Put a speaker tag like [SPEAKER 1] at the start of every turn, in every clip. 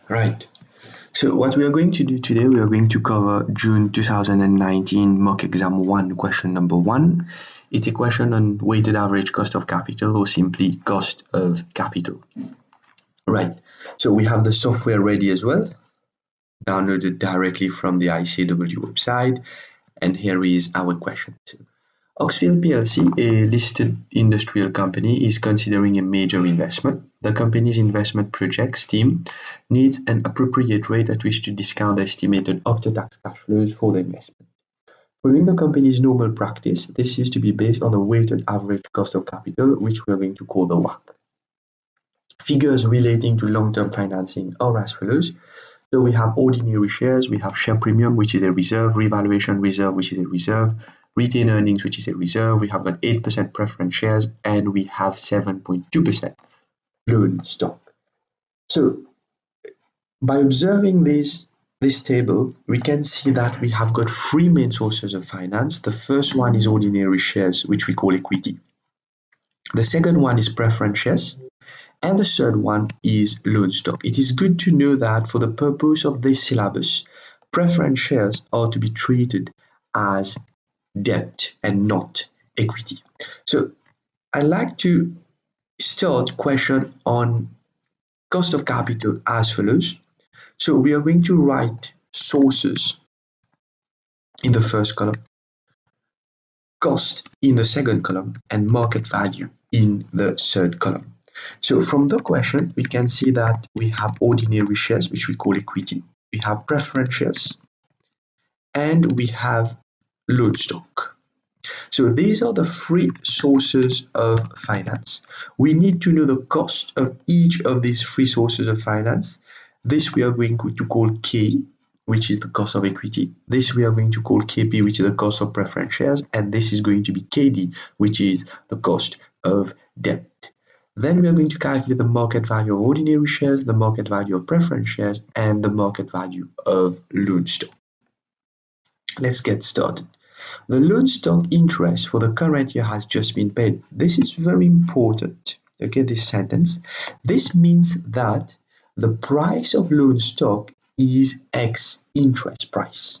[SPEAKER 1] Right. So what we are going to do today, we are going to cover June 2019 mock exam 1, question number 1. It's a question on weighted average cost of capital, or simply cost of capital. Right. So we have the software ready as well, downloaded directly from the ICAEW website. And here is our question. Oxfield plc, a listed industrial company, is considering a major investment. The company's investment projects team needs an appropriate rate at which to discount the estimated after-tax cash flows for the investment. Following the company's normal practice, this is to be based on the weighted average cost of capital, which we are going to call the WACC. Figures relating to long-term financing are as follows. So we have ordinary shares, we have share premium, which is a reserve, revaluation reserve, which is a reserve, retained earnings, which is a reserve. We have got 8% preference shares, and we have 7.2% loan stock. So by observing this table, we can see that we have got three main sources of finance. The first one is ordinary shares, which we call equity. The second one is preference shares. And the third one is loan stock. It is good to know that for the purpose of this syllabus, preference shares are to be treated as debt and not equity. So I'd like to start question on cost of capital as follows. So we are going to write sources in the first column, cost in the second column, and market value in the third column. So from the question, we can see that we have ordinary shares, which we call equity. We have preference shares, and we have loan stock. So these are the three sources of finance. We need to know the cost of each of these three sources of finance. This we are going to call K, which is the cost of equity. This we are going to call KP, which is the cost of preference shares. And this is going to be KD, which is the cost of debt. Then we are going to calculate the market value of ordinary shares, the market value of preference shares, and the market value of loan stock. Let's get started. The loan stock interest for the current year has just been paid. This is very important, okay, this sentence. This means that the price of loan stock is X interest price.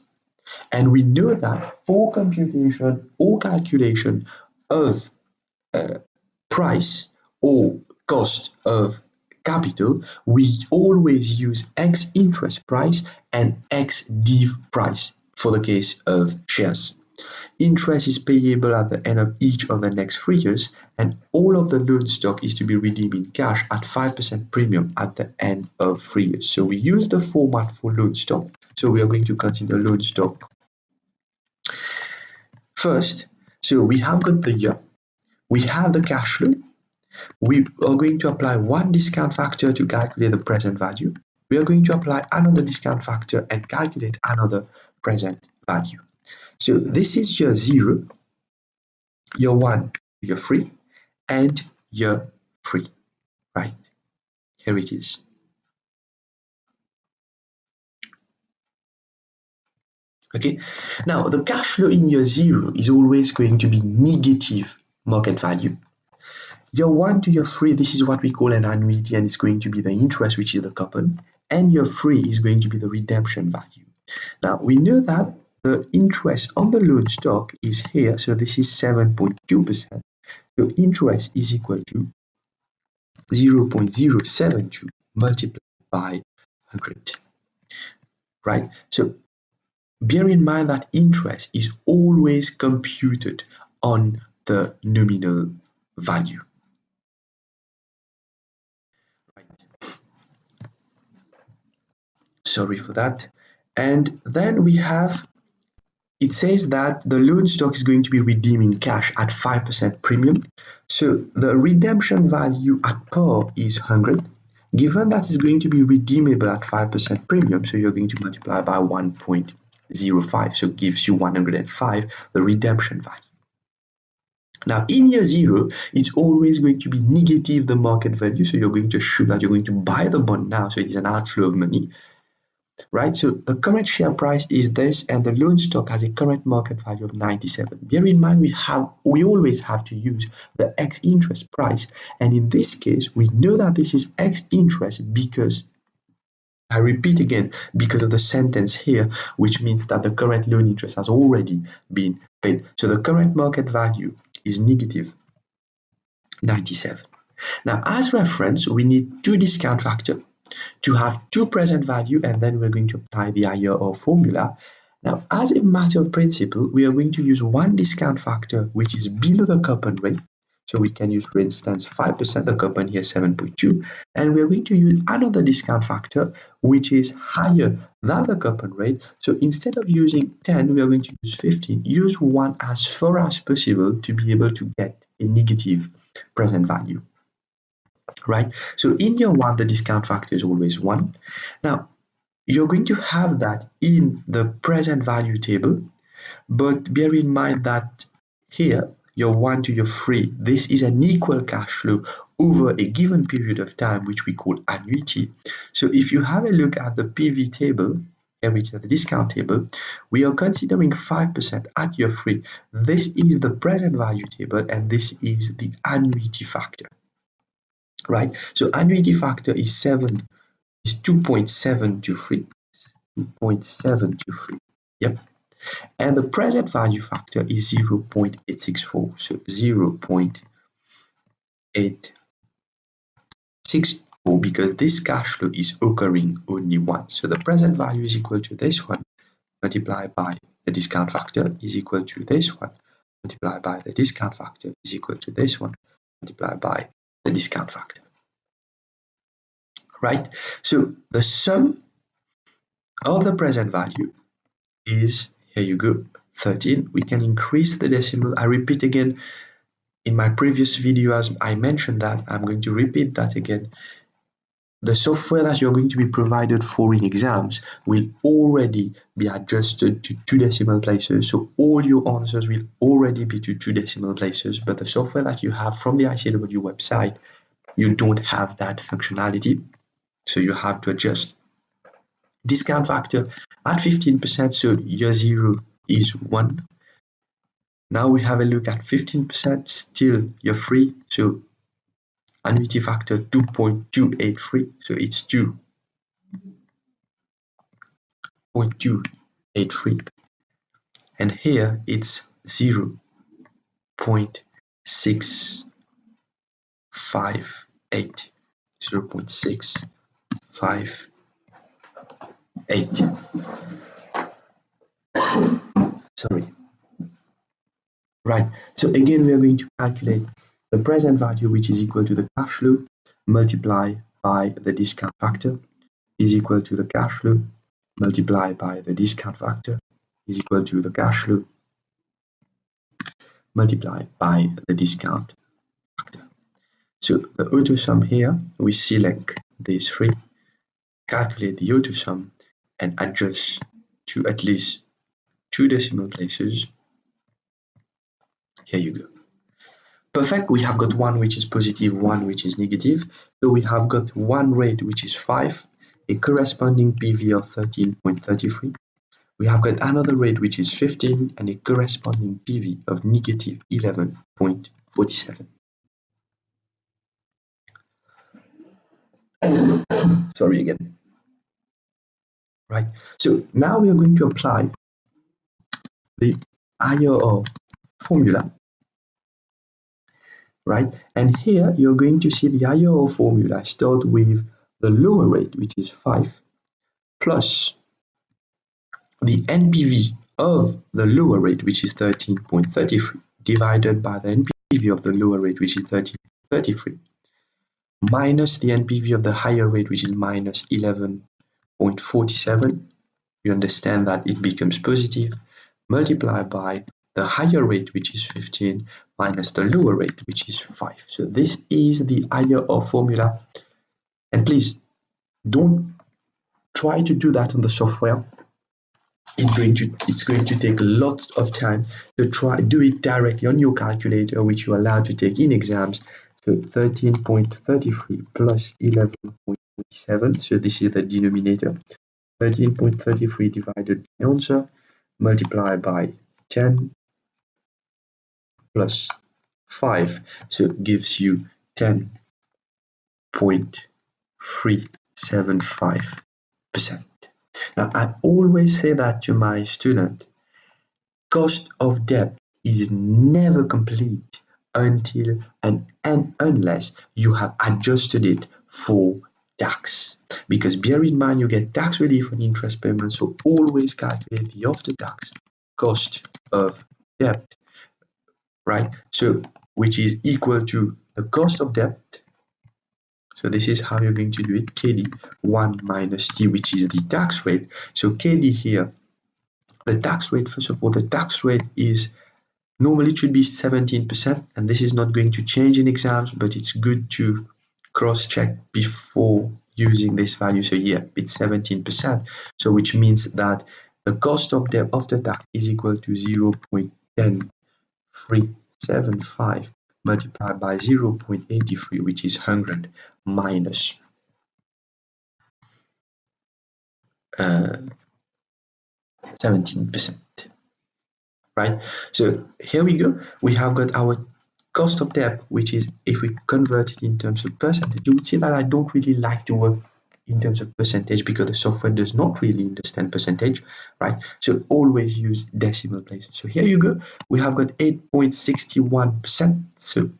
[SPEAKER 1] And we know that for computation or calculation of price or cost of capital, we always use X interest price and X div price for the case of shares. Interest is payable at the end of each of the next 3 years, and all of the loan stock is to be redeemed in cash at 5% premium at the end of 3 years. So we use the format for loan stock. So we are going to consider loan stock first. So we have got the year, we have the cash flow. We are going to apply one discount factor to calculate the present value. We are going to apply another discount factor and calculate another present value. So this is year 0, year 1, year 3, and year 3, right? Here it is. Okay, now the cash flow in year 0 is always going to be negative market value. Year 1 to year 3, this is what we call an annuity, and it's going to be the interest, which is the coupon, and year 3 is going to be the redemption value. Now we know that the interest on the loan stock is here, so this is 7.2%. So interest is equal to 0.072 multiplied by 100, right? So bear in mind that interest is always computed on the nominal value. Sorry for that. And then we have, it says that the loan stock is going to be redeemed in cash at 5% premium. So the redemption value at par is 100. Given that it's going to be redeemable at 5% premium, so you're going to multiply by 1.05, so it gives you 105, the redemption value. Now in year 0, it's always going to be negative the market value, so you're going to assume that you're going to buy the bond now, so it is an outflow of money. Right, so the current share price is this, and the loan stock has a current market value of 97. Bear in mind, we always have to use the X interest price, and in this case, we know that this is X interest because I repeat again, because of the sentence here, which means that the current loan interest has already been paid. So the current market value is negative 97. Now, as reference, we need two discount factor to have two present value, and then we're going to apply the IRR formula. Now, as a matter of principle, we are going to use one discount factor which is below the coupon rate. So we can use, for instance, 5%, the coupon here 7.2, and we're going to use another discount factor which is higher than the coupon rate. So instead of using 10, we are going to use 15. Use one as far as possible to be able to get a negative present value. Right? So in year one, the discount factor is always 1. Now, you're going to have that in the present value table, but bear in mind that here, year 1 to year 3, this is an equal cash flow over a given period of time, which we call annuity. So if you have a look at the PV table, which is the discount table, we are considering 5% at year 3. This is the present value table, and this is the annuity factor. Right, so annuity factor is 2.723. 2.723. Yep. And the present value factor is 0.864. So 0.864, because this cash flow is occurring only once. So the present value is equal to this one multiplied by the discount factor is equal to this one multiplied by the discount factor is equal to this one multiplied by the discount factor. Right? So the sum of the present value is, here you go, 13. We can increase the decimal. I repeat again, in my previous video, as I mentioned that, I'm going to repeat that again. The software that you're going to be provided for in exams will already be adjusted to 2 decimal places. So all your answers will already be to 2 decimal places, but the software that you have from the ICAEW website, you don't have that functionality. So you have to adjust. Discount factor at 15%, so year 0 is 1. Now we have a look at 15%, still year 3, so annuity factor 2.283, so it's 2.283. And here it's 0.658. 0.658. Sorry. Right, so again we are going to calculate the present value, which is equal to the cash flow multiplied by the discount factor is equal to the cash flow multiplied by the discount factor is equal to the cash flow multiplied by the discount factor. So the auto sum here, we select these 3, calculate the auto sum, and adjust to at least 2 decimal places. Here you go. Perfect. We have got one which is positive, one which is negative. So we have got one rate which is 5, a corresponding PV of 13.33. We have got another rate which is 15 and a corresponding PV of negative 11.47. Sorry again. Right. So now we are going to apply the IRR formula. Right, and here you're going to see the IRR formula start with the lower rate, which is 5, plus the NPV of the lower rate, which is 13.33, divided by the NPV of the lower rate, which is 13.33, minus the NPV of the higher rate, which is minus 11.47. You understand that it becomes positive, multiplied by the higher rate, which is 15, minus the lower rate, which is 5. So this is the IRR formula. And please don't try to do that on the software. It's going to take a lot of time to do it directly on your calculator, which you're allowed to take in exams. So 13.33 plus 11.47. So this is the denominator. 13.33 divided by answer, multiplied by 10 plus 5, so it gives you 10.375. Now, I always say that to my student, cost of debt is never complete until and unless you have adjusted it for tax. Because bear in mind, you get tax relief on interest payments, so always calculate the after-tax cost of debt, right? So, which is equal to the cost of debt. So this is how you're going to do it, KD 1 minus T, which is the tax rate. So KD here, the tax rate, first of all, the tax rate is normally it should be 17%, and this is not going to change in exams, but it's good to cross-check before using this value. So yeah, it's 17%. So which means that the cost of debt after tax is equal to 0.10375 multiplied by 0.83, which is 100 minus 17%. Right? So here we go. We have got our cost of debt, which is, if we convert it in terms of percentage, you would see that I don't really like to work in terms of percentage because the software does not really understand percentage, right? So always use decimal places. So here you go. We have got 8.61%. So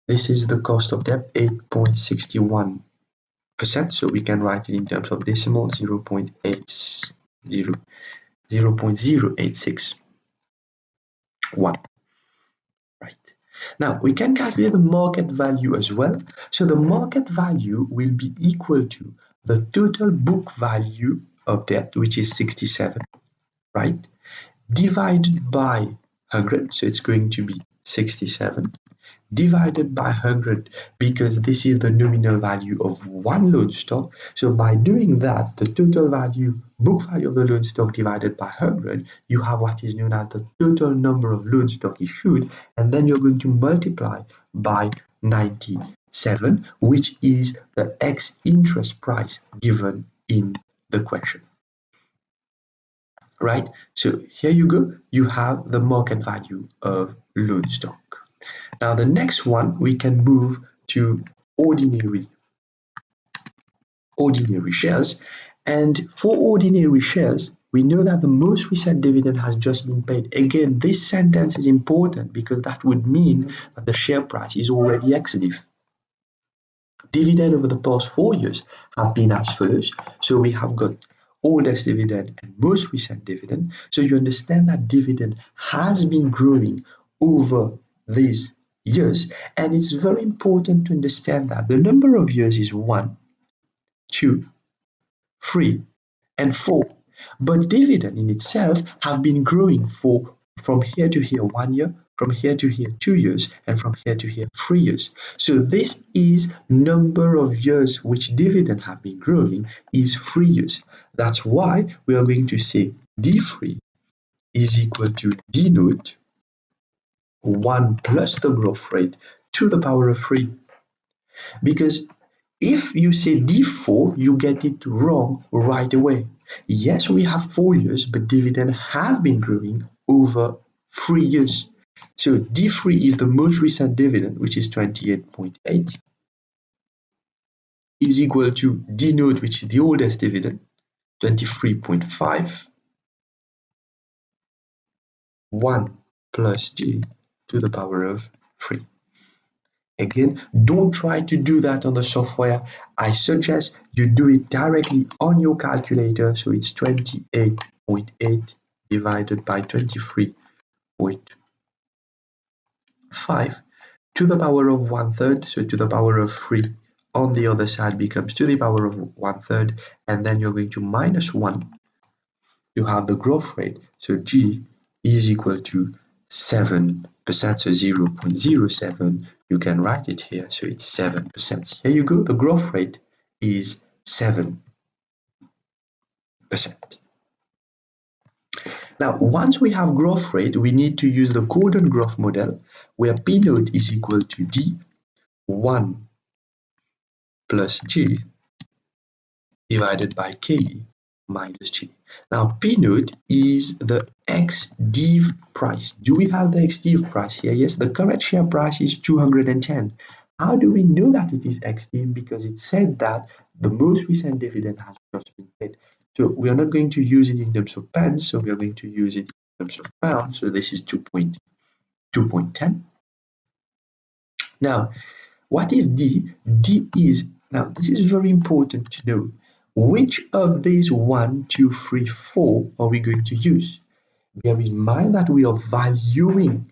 [SPEAKER 1] this is the cost of debt, 8.61%. So we can write it in terms of decimal, 0.086.1. Right. Now we can calculate the market value as well. So the market value will be equal to the total book value of debt, which is 67, right? Divided by 100, so it's going to be 67, divided by 100, because this is the nominal value of one loan stock. So by doing that, the total value, book value of the loan stock divided by 100, you have what is known as the total number of loan stock issued, and then you're going to multiply by 97, which is the X interest price given in the question. Right? So here you go, you have the market value of loan stock. Now the next one, we can move to ordinary shares. And for ordinary shares, we know that the most recent dividend has just been paid. Again, this sentence is important because that would mean that the share price is already ex-div. Dividend over the past 4 years have been as follows. So we have got oldest dividend and most recent dividend. So you understand that dividend has been growing over these years, and it's very important to understand that the number of years is 1, 2, 3, and 4, but dividend in itself have been growing from here to here 1 year, from here to here 2 years, and from here to here 3 years. So this is number of years which dividend have been growing is 3 years. That's why we are going to say D3 is equal to D naught 1 plus the growth rate to the power of 3. Because if you say D4, you get it wrong right away. Yes, we have 4 years, but dividend have been growing over 3 years. So D3 is the most recent dividend, which is 28.8, is equal to D naught, which is the oldest dividend, 23.5, 1 plus G to the power of 3. Again, don't try to do that on the software. I suggest you do it directly on your calculator. So it's 28.8 divided by 23.5 to the power of 1/3. So to the power of 3 on the other side becomes to the power of 1/3. And then you're going to minus 1 to have the growth rate. So G is equal to 7%, so 0.07, you can write it here, so it's 7%. Here you go, the growth rate is 7%. Now, once we have growth rate, we need to use the Gordon growth model, where P naught is equal to D 1 plus G divided by K minus G. Now, P naught is the ex-div price. Do we have the ex-div price here? Yes, the current share price is 210. How do we know that it is ex-div? Because it said that the most recent dividend has just been paid. So we are not going to use it in terms of pence, so we are going to use it in terms of pounds. So this is 2.10. Now, what is D? D is, now this is very important to know, which of these 1, 2, 3, 4 are we going to use? Bear in mind that we are valuing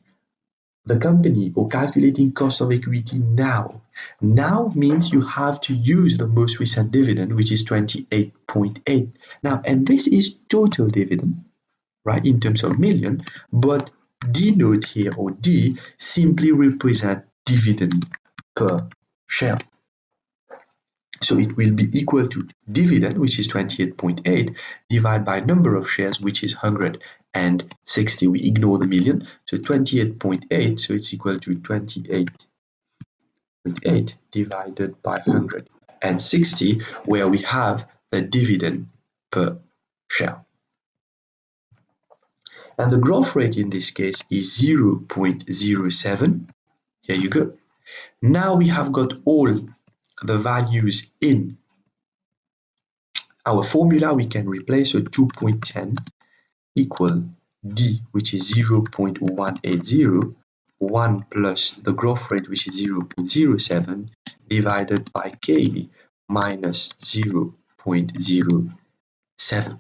[SPEAKER 1] the company or calculating cost of equity now. Now means you have to use the most recent dividend, which is 28.8. Now, and this is total dividend, right, in terms of million, but D note here, or D, simply represent dividend per share. So it will be equal to dividend, which is 28.8, divided by number of shares, which is 160. We ignore the million. So 28.8, so it's equal to 28.8 divided by 160, where we have the dividend per share. And the growth rate in this case is 0.07. Here you go. Now we have got all the values in our formula. We can replace, so 2.10 equal D, which is 0.180, 1 plus the growth rate, which is 0.07, divided by K minus 0.07.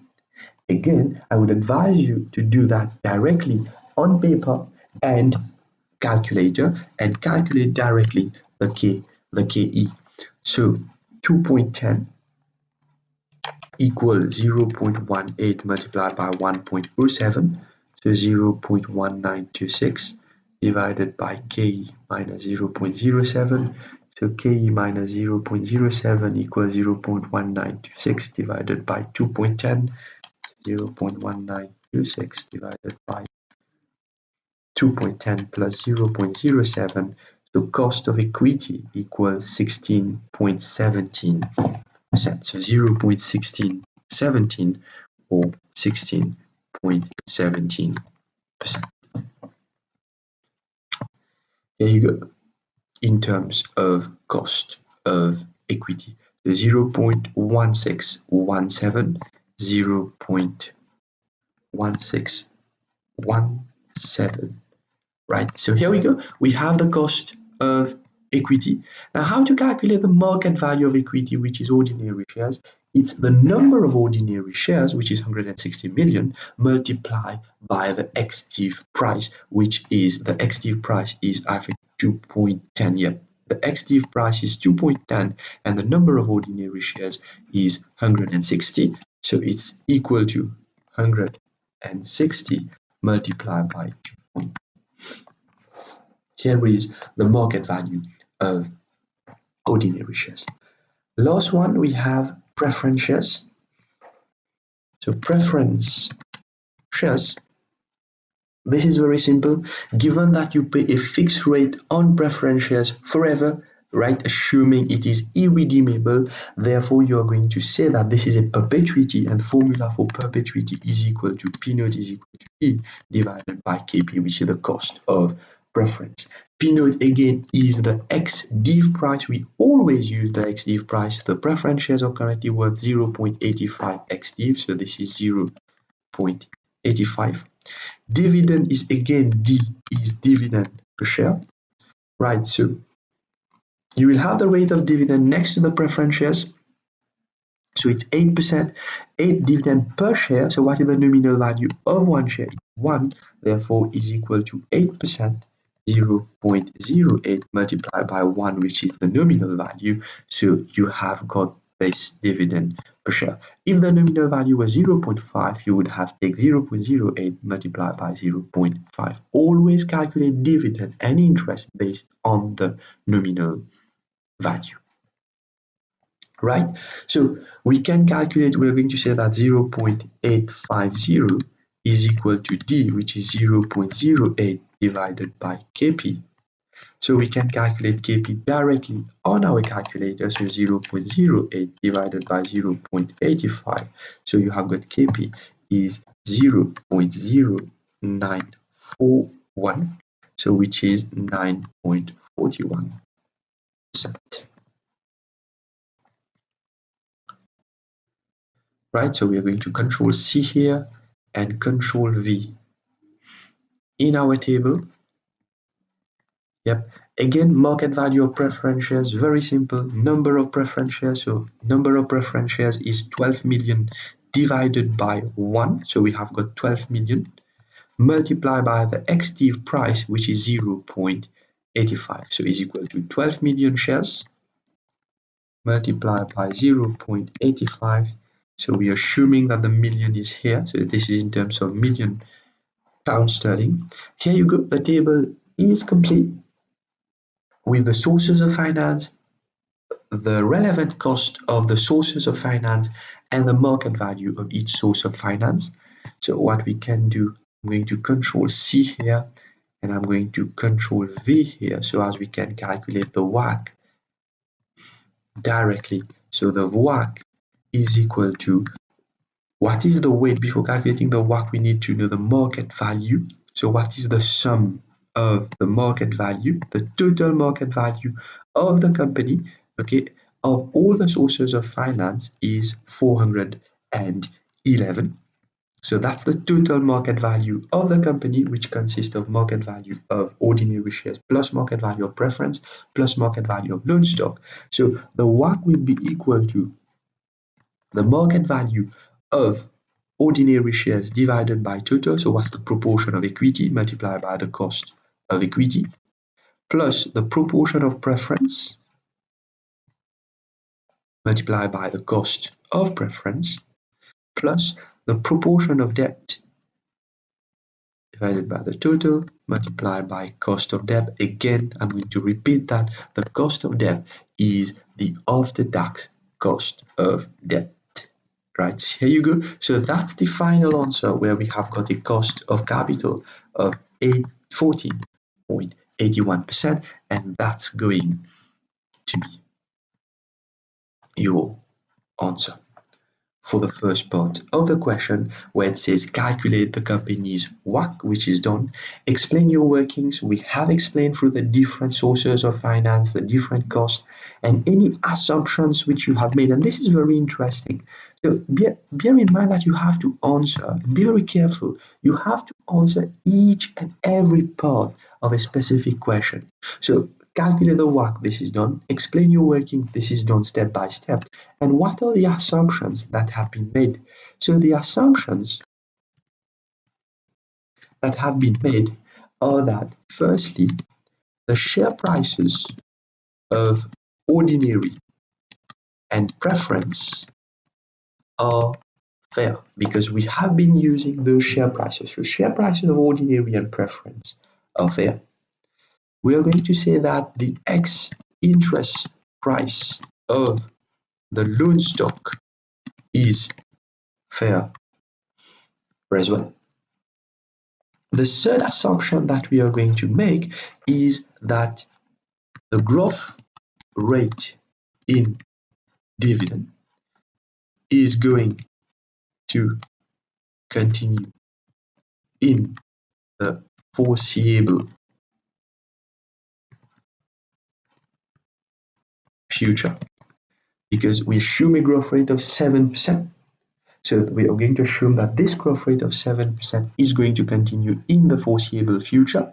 [SPEAKER 1] Again, I would advise you to do that directly on paper and calculator, and calculate directly the KE. So 2.10 equals 0.18 multiplied by 1.07, so 0.1926 divided by KE minus 0.07, so KE minus 0.07 equals 0.1926 divided by 2.10, 0.1926 divided by 2.10 plus 0.07, so cost of equity equals 16.17%, so 0.1617 or 16.17%. Here you go, in terms of cost of equity, so 0.1617, 0.1617, right? So here we go, we have the cost of equity. Now, how to calculate the market value of equity, which is ordinary shares? It's the number of ordinary shares, which is 160 million, multiplied by the ex-div price, which is, the ex-div price is, I think, 2.10. Yep, the ex-div price is 2.10, and the number of ordinary shares is 160. So it's equal to 160 multiplied by 2.10. Here is the market value of ordinary shares. Last one, we have preference shares. So preference shares, this is very simple. Given that you pay a fixed rate on preference shares forever, right, assuming it is irredeemable, therefore you are going to say that this is a perpetuity, and formula for perpetuity is equal to P naught is equal to E divided by KP, which is the cost of preference. P naught again is the ex-div price. We always use the ex-div price. The preference shares are currently worth 0.85 ex-div, so this is 0.85. Dividend is, again, D is dividend per share, right? So you will have the rate of dividend next to the preference shares. So it's 8%, 8 dividend per share. So what is the nominal value of one share? It's 1, therefore is equal to 8%, 0.08 multiplied by 1, which is the nominal value. So you have got this dividend per share. If the nominal value was 0.5, you would have take 0.08 multiplied by 0.5. Always calculate dividend and interest based on the nominal value. Right? So we can calculate, we're going to say that 0.850 is equal to D, which is 0.08 divided by KP. So we can calculate KP directly on our calculator. So 0.08 divided by 0.85. So you have got KP is 0.0941. So which is 9.41%. right? So we are going to control C here and control V. In our table, yep, again, market value of preference shares, very simple, number of preference shares. So number of preference shares is 12 million divided by 1. So we have got 12 million multiplied by the ex-div price, which is 0.85. So is equal to 12 million shares multiplied by 0.85. So we are assuming that the million is here. So this is in terms of million pounds sterling. Here you go. The table is complete with the sources of finance, the relevant cost of the sources of finance, and the market value of each source of finance. So what we can do, I'm going to control C here, and I'm going to control V here, so as we can calculate the WACC directly. So the WACC is equal to, what is the weight? Before calculating the WACC, we need to know the market value. So what is the sum of the market value, the total market value of the company, okay, of all the sources of finance is 411. So that's the total market value of the company, which consists of market value of ordinary shares plus market value of preference plus market value of loan stock. So the WACC will be equal to the market value of ordinary shares divided by total. So what's the proportion of equity multiplied by the cost of equity, plus the proportion of preference multiplied by the cost of preference, plus the proportion of debt divided by the total multiplied by cost of debt. Again, I'm going to repeat that the cost of debt is the after-tax cost of debt. Right, here you go. So that's the final answer, where we have got a cost of capital of 14.81%, and that's going to be your answer for the first part of the question, where it says calculate the company's WACC, which is done. Explain your workings. We have explained through the different sources of finance, the different costs, and any assumptions which you have made. And this is very interesting. So bear in mind that you have to answer, be very careful. You have to answer each and every part of a specific question. So calculate the WACC, this is done. Explain your working, this is done step by step. And what are the assumptions that have been made? So the assumptions that have been made are that, firstly, the share prices of ordinary and preference are fair, because we have been using those share prices. So share prices of ordinary and preference are fair. We are going to say that the ex-interest price of the loan stock is fair as well. The third assumption that we are going to make is that the growth rate in dividend is going to continue in the foreseeable future, because we assume a growth rate of 7%. So we are going to assume that this growth rate of 7% is going to continue in the foreseeable future.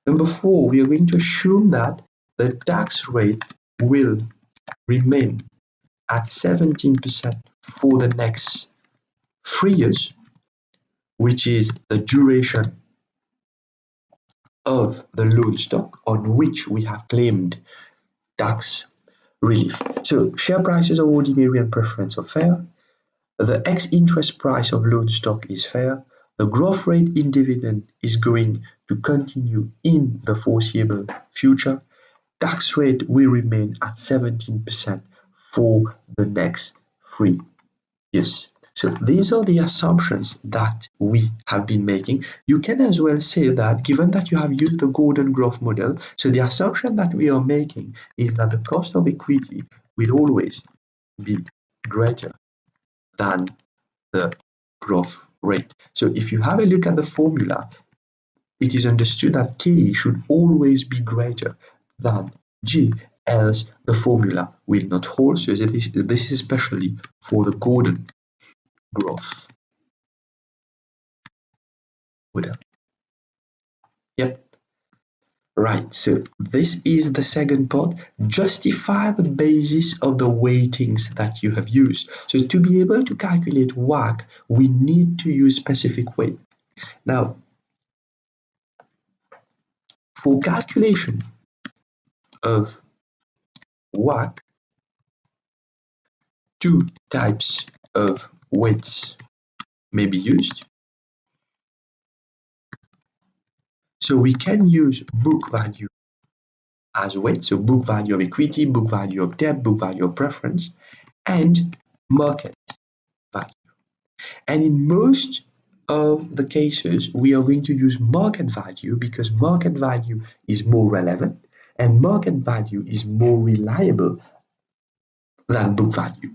[SPEAKER 1] Number 4, we are going to assume that the tax rate will remain at 17% for the next 3 years, which is the duration of the loan stock on which we have claimed tax relief. So share prices of ordinary and preference are fair. The ex-interest price of loan stock is fair. The growth rate in dividend is going to continue in the foreseeable future. Tax rate will remain at 17% for the next 3 years. So these are the assumptions that we have been making. You can as well say that, given that you have used the Gordon growth model, so the assumption that we are making is that the cost of equity will always be greater than the growth rate. So if you have a look at the formula, it is understood that K should always be greater than G, else the formula will not hold. So this is especially for the Gordon growth model. Yep. Right, so this is the second part. Justify the basis of the weightings that you have used. So to be able to calculate WACC, we need to use specific weight. Now, for calculation of WACC, two types of weights may be used. So we can use book value as weight, so book value of equity, book value of debt, book value of preference, and market value. And in most of the cases, we are going to use market value because market value is more relevant and market value is more reliable than book value.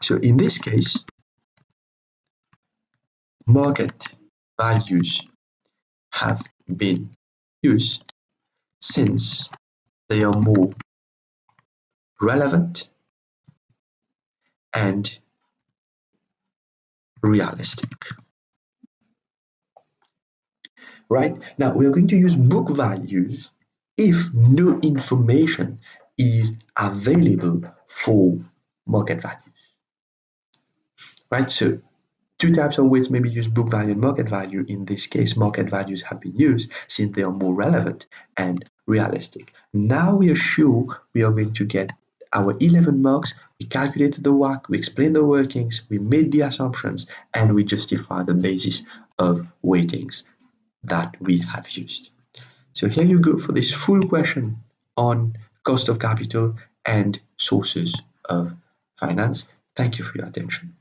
[SPEAKER 1] So in this case, market values have been used since they are more relevant and realistic. Right? Now we are going to use book values if no information is available for market values. Right? So two types of weights may be used, book value and market value. In this case, market values have been used since they are more relevant and realistic. Now we are sure we are going to get our 11 marks. We calculated the WACC, we explained the workings, we made the assumptions, and we justify the basis of weightings that we have used. So here you go for this full question on cost of capital and sources of finance. Thank you for your attention.